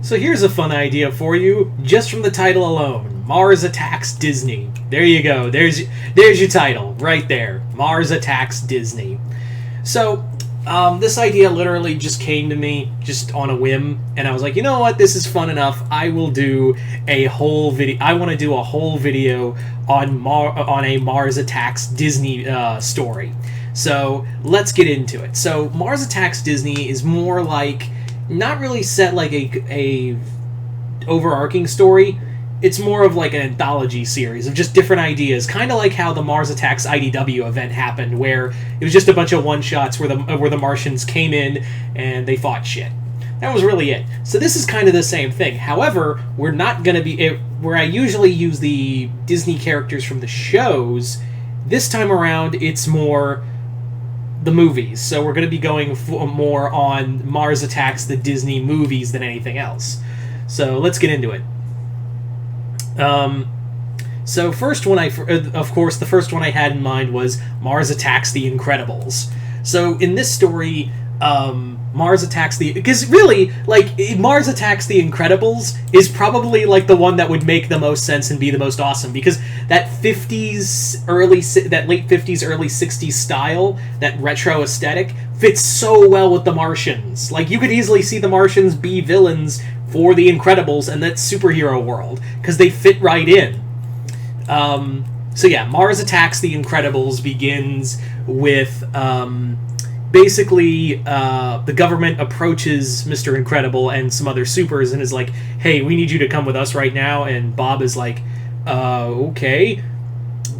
So here's a fun idea for you, just from the title alone. Mars Attacks Disney. There you go. There's your title, right there. Mars Attacks Disney. So, this idea literally just came to me just on a whim, and I was like, you know what, this is fun enough. I will do a whole video. I want to do a whole video on a Mars Attacks Disney story. So let's get into it. So Mars Attacks Disney is more like, not really set like a overarching story. It's more of like an anthology series of just different ideas, kind of like how the Mars Attacks IDW event happened, where it was just a bunch of one-shots where the Martians came in and they fought shit. That was really it. So this is kind of the same thing. However, we're not going to be... where I usually use the Disney characters from the shows, this time around it's more the movies. So we're going to be going more on Mars Attacks the Disney movies than anything else. So let's get into it. So first one of course, the first one I had in mind was Mars Attacks the Incredibles. So in this story, Mars Attacks because really, like, Mars Attacks the Incredibles is probably like the one that would make the most sense and be the most awesome, because that late 50s, early 60s style, that retro aesthetic, fits so well with the Martians. Like, you could easily see the Martians be villains for the Incredibles and that superhero world, because they fit right in. So yeah, Mars Attacks the Incredibles begins with, basically, the government approaches Mr. Incredible and some other supers and is like, hey, we need you to come with us right now, and Bob is like, okay.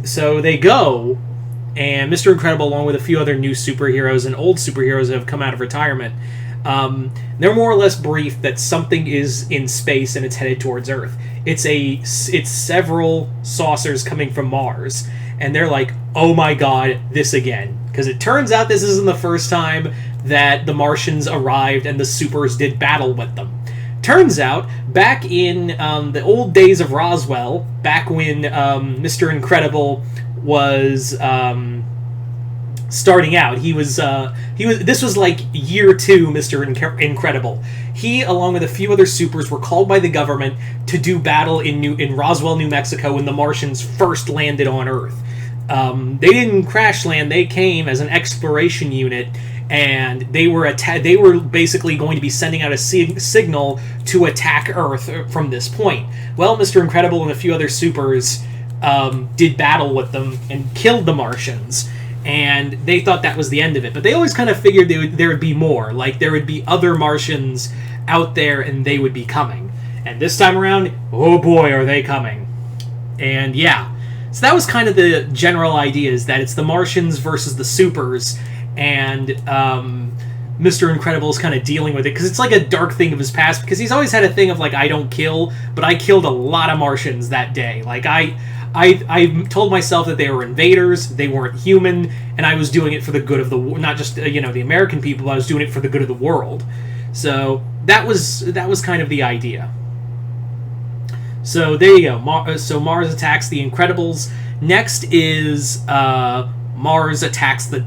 So they go, and Mr. Incredible, along with a few other new superheroes and old superheroes that have come out of retirement, they're more or less briefed that something is in space and it's headed towards Earth. It's several saucers coming from Mars, and they're like, oh my god, this again. Because it turns out this isn't the first time that the Martians arrived and the supers did battle with them. Turns out, back in the old days of Roswell, back when Mr. Incredible was starting out, this was like year 2 Mr. Incredible. He, along with a few other supers, were called by the government to do battle in Roswell, New Mexico, when the Martians first landed on Earth. They didn't crash land. They came as an exploration unit, and they were basically going to be sending out a signal to attack Earth from this point. Well, Mr. Incredible and a few other supers did battle with them and killed the Martians, and they thought that was the end of it. But they always kind of figured there would be more. Like, there would be other Martians out there, and they would be coming. And this time around, oh boy, are they coming. And yeah. So that was kind of the general idea, is that it's the Martians versus the supers, and Mr. Incredible is kind of dealing with it, because it's like a dark thing of his past, because he's always had a thing of, like, I don't kill, but I killed a lot of Martians that day. Like, I told myself that they were invaders, they weren't human, and I was doing it for the good of not just, the American people, I was doing it for the good of the world. So that was kind of the idea. So there you go. So Mars Attacks the Incredibles. Next is Mars Attacks the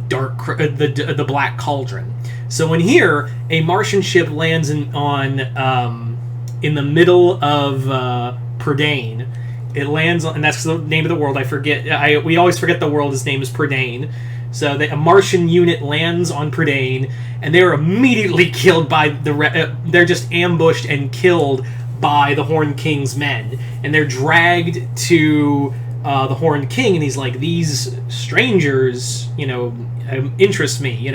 the Black Cauldron. So in here, a Martian ship lands in the middle of Perdane. It lands on, and that's the name of the world. I forget. We always forget the world. His name is Perdane. So a Martian unit lands on Perdane, and they're immediately killed by they're just ambushed and killed by the Horned King's men, and they're dragged to the Horned King, and he's like, these strangers, interest me,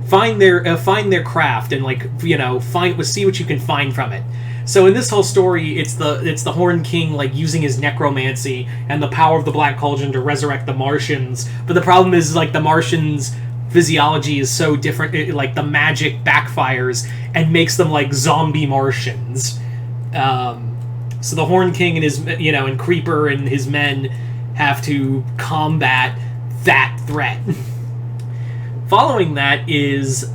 find their craft, and see what you can find from it. So in this whole story, it's the Horned King, like, using his necromancy and the power of the Black Cauldron to resurrect the Martians. But the problem is, like, the Martians' physiology is so different, the magic backfires and makes them like zombie Martians. So the Horned King and his, and Creeper and his men have to combat that threat. Following that is,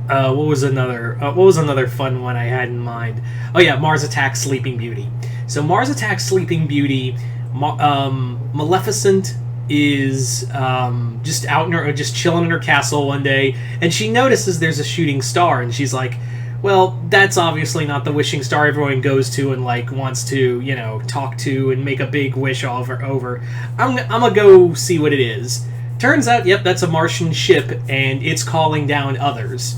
what was another fun one I had in mind? Oh yeah, Mars Attacks Sleeping Beauty. So Mars Attacks Sleeping Beauty, Maleficent is just chilling in her castle one day, and she notices there's a shooting star, and she's like, well, that's obviously not the wishing star everyone goes to and like wants to, talk to and make a big wish over. I'm gonna go see what it is. Turns out, yep, that's a Martian ship, and it's calling down others.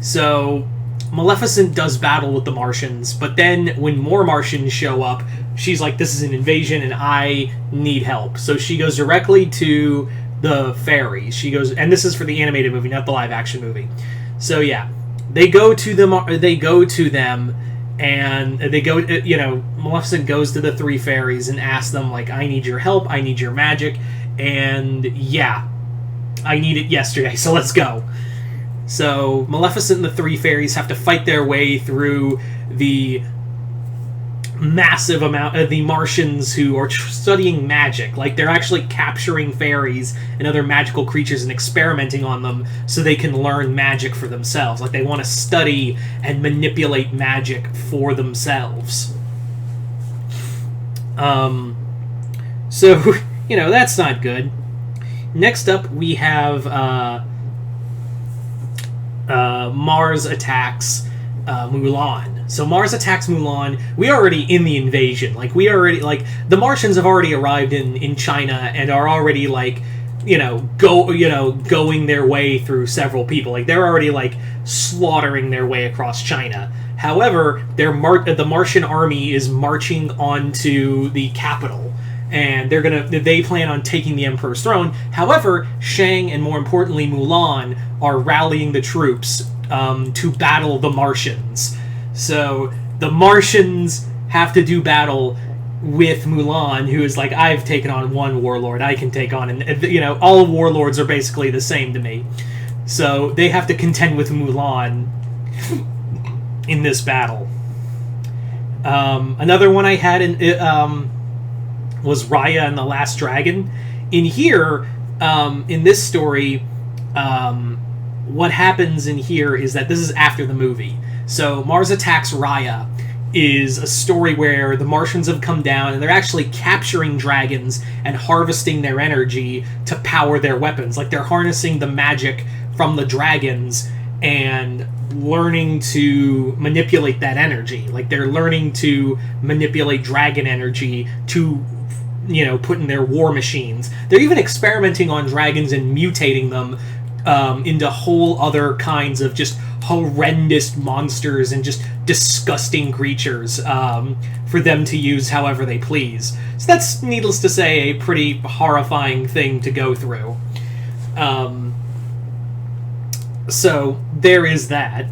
So Maleficent does battle with the Martians, but then when more Martians show up, she's like, this is an invasion and I need help. So she goes directly to the fairies. She goes, and this is for the animated movie, not the live action movie. So yeah, they go to them, and they go, Maleficent goes to the three fairies and asks them, like, I need your help, I need your magic, and yeah, I need it yesterday, so let's go. So Maleficent and the three fairies have to fight their way through the massive amount of the Martians who are studying magic. Like, they're actually capturing fairies and other magical creatures and experimenting on them so they can learn magic for themselves. Like, they want to study and manipulate magic for themselves. So, that's not good. Next up, we have Mars attacks Mulan. So Mars attacks Mulan. We are already in the invasion. The Martians have already arrived in China and are already going their way through several people. Like, they're already slaughtering their way across China. However, the Martian army is marching onto the capital, and they plan on taking the Emperor's throne. However, Shang and, more importantly, Mulan are rallying the troops to battle the Martians. So the Martians have to do battle with Mulan, who is like, I've taken on one warlord, I can take on, and all warlords are basically the same to me. So they have to contend with Mulan in this battle. Another one I had was Raya and the Last Dragon. In here, in this story, what happens in here is that this is after the movie. So Mars Attacks Raya is a story where the Martians have come down and they're actually capturing dragons and harvesting their energy to power their weapons. Like, they're harnessing the magic from the dragons and learning to manipulate that energy. Like, they're learning to manipulate dragon energy to put in their war machines. They're even experimenting on dragons and mutating them into whole other kinds of just horrendous monsters and just disgusting creatures for them to use however they please. So that's, needless to say, a pretty horrifying thing to go through. So there is that.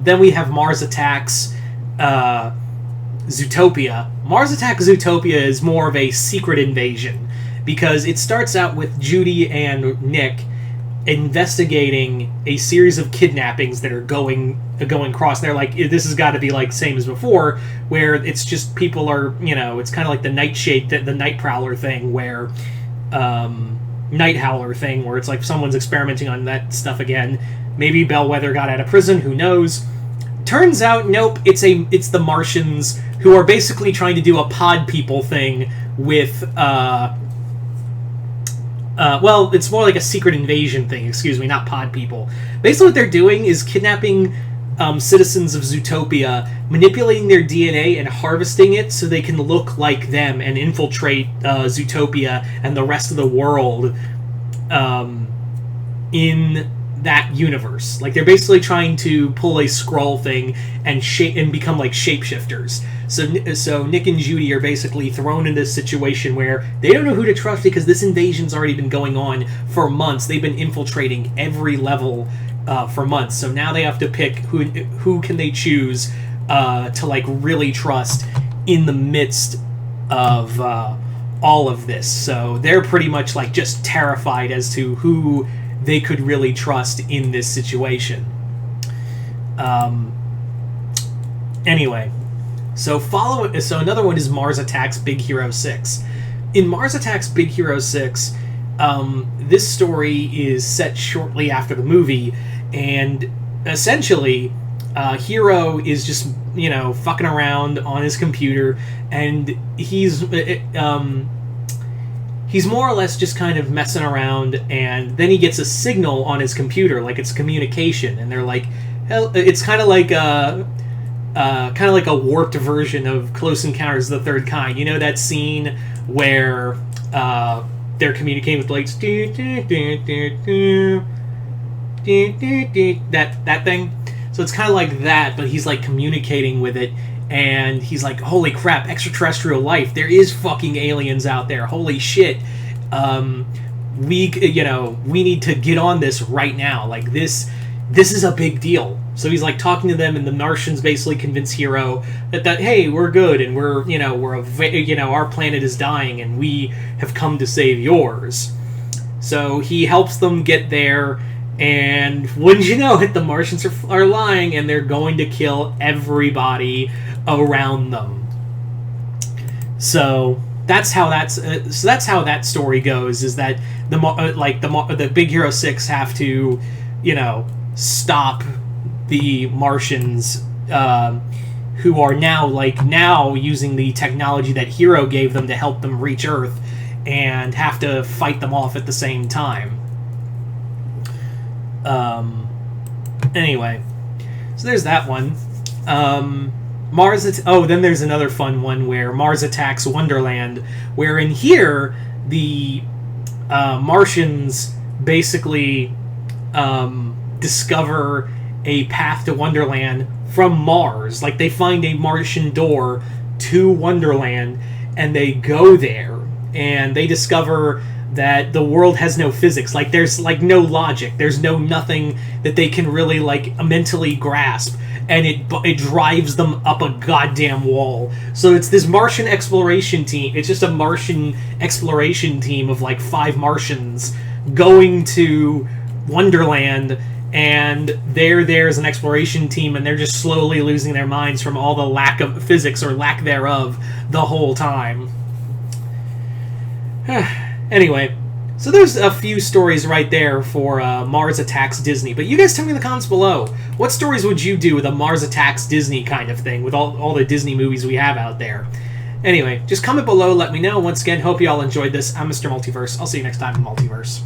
Then we have Mars Attacks Zootopia. Mars Attacks Zootopia is more of a secret invasion, because it starts out with Judy and Nick investigating a series of kidnappings that are going across. They're like, this has got to be same as before, where it's just people are, it's kind of like the Nightshade, the Night Prowler thing, where Night Howler thing, where it's like someone's experimenting on that stuff again. Maybe Bellwether got out of prison, who knows. Turns out, nope, it's the Martians, who are basically trying to do a pod people thing with well, it's more like a secret invasion thing, not pod people. Basically what they're doing is kidnapping citizens of Zootopia, manipulating their DNA and harvesting it so they can look like them and infiltrate Zootopia and the rest of the world in that universe. Like, they're basically trying to pull a Skrull thing and become like shapeshifters. So Nick and Judy are basically thrown in this situation where they don't know who to trust, because this invasion's already been going on for months. They've been infiltrating every level for months. So now they have to pick who can they choose to really trust in the midst of all of this. So they're pretty much just terrified as to who they could really trust in this situation. Anyway, so another one is Mars Attacks Big Hero 6. In Mars Attacks Big Hero 6, this story is set shortly after the movie, and essentially, Hero is just, fucking around on his computer, and he's more or less just kind of messing around, and then he gets a signal on his computer, like it's communication, and they're like, it's kind of like a warped version of Close Encounters of the Third Kind. You know that scene where they're communicating with lights, that thing. So it's kind of like that, but he's like communicating with it, and he's like, "Holy crap, extraterrestrial life! There is fucking aliens out there! Holy shit! We need to get on this right now. Like this is a big deal." So he's like talking to them, and the Martians basically convince Hero that hey, we're good, and our planet is dying, and we have come to save yours. So he helps them get there. And wouldn't you know it, the Martians are lying, and they're going to kill everybody around them. So that's how that story goes. Is that the Big Hero 6 have to, stop the Martians who are now using the technology that Hero gave them to help them reach Earth, and have to fight them off at the same time. Anyway, so there's that one. Then there's another fun one where Mars attacks Wonderland, where in here the Martians basically discover a path to Wonderland from Mars. Like, they find a Martian door to Wonderland, and they go there, and they discover that the world has no physics. Like, there's no logic. There's nothing that they can really mentally grasp, and it drives them up a goddamn wall. So it's this Martian exploration team. It's just a Martian exploration team of 5 Martians going to Wonderland, and they're there as an exploration team, and they're just slowly losing their minds from all the lack of physics or lack thereof the whole time. Anyway, so there's a few stories right there for Mars Attacks Disney. But you guys tell me in the comments below, what stories would you do with a Mars Attacks Disney kind of thing, with all the Disney movies we have out there? Anyway, just comment below, let me know. Once again, hope you all enjoyed this. I'm Mr. Multiverse. I'll see you next time in Multiverse.